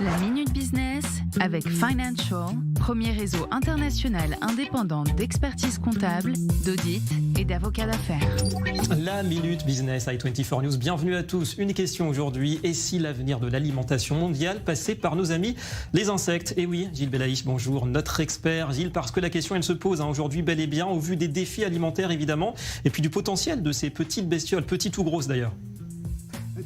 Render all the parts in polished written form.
La Minute Business avec Financial, premier réseau international indépendant d'expertise comptable, d'audit et d'avocats d'affaires. La Minute Business i24 News, bienvenue à tous. Une question aujourd'hui, et si l'avenir de l'alimentation mondiale passait par nos amis les insectes? Et oui, Gilles Belaïch, bonjour, notre expert. Gilles, parce que la question elle se pose aujourd'hui bel et bien au vu des défis alimentaires évidemment, et puis du potentiel de ces petites bestioles, petites ou grosses d'ailleurs.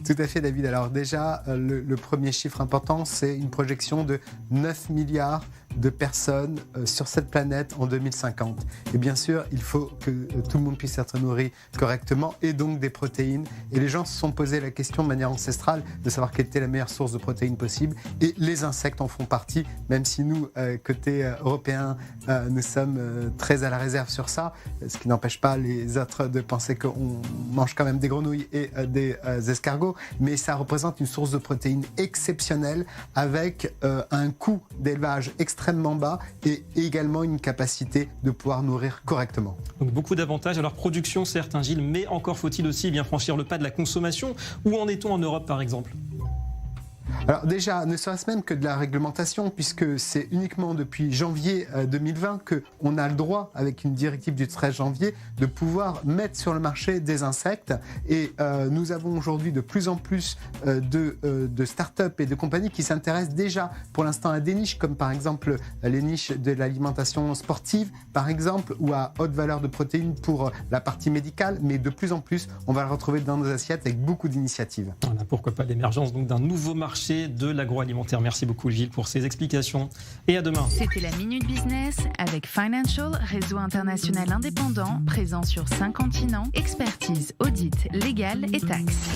Tout à fait, David. Alors déjà, le premier chiffre important, c'est une projection de 9 milliards de personnes sur cette planète en 2050. Et bien sûr, il faut que tout le monde puisse être nourri correctement et donc des protéines. Et les gens se sont posé la question de manière ancestrale de savoir quelle était la meilleure source de protéines possible. Et les insectes en font partie, même si nous, côté européen, nous sommes très à la réserve sur ça, ce qui n'empêche pas les autres de penser qu'on mange quand même des grenouilles et des escargots. Mais ça représente une source de protéines exceptionnelle avec un coût d'élevage extrêmement bas et également une capacité de pouvoir nourrir correctement. Donc beaucoup d'avantages. Alors production certes, Gilles, mais encore faut-il aussi bien franchir le pas de la consommation. Où en est-on en Europe par exemple ? Alors déjà, ne serait-ce même que de la réglementation, puisque c'est uniquement depuis janvier 2020 qu'on a le droit, avec une directive du 13 janvier, de pouvoir mettre sur le marché des insectes. Et nous avons aujourd'hui de plus en plus de start-up et de compagnies qui s'intéressent déjà pour l'instant à des niches, comme par exemple les niches de l'alimentation sportive, par exemple, ou à haute valeur de protéines pour la partie médicale. Mais de plus en plus, on va le retrouver dans nos assiettes avec beaucoup d'initiatives. Voilà, pourquoi pas l'émergence donc d'un nouveau marché de l'agroalimentaire. Merci beaucoup Gilles pour ces explications et à demain. C'était la Minute Business avec Financial, réseau international indépendant présent sur 5 continents, expertise, audit, légal et taxes.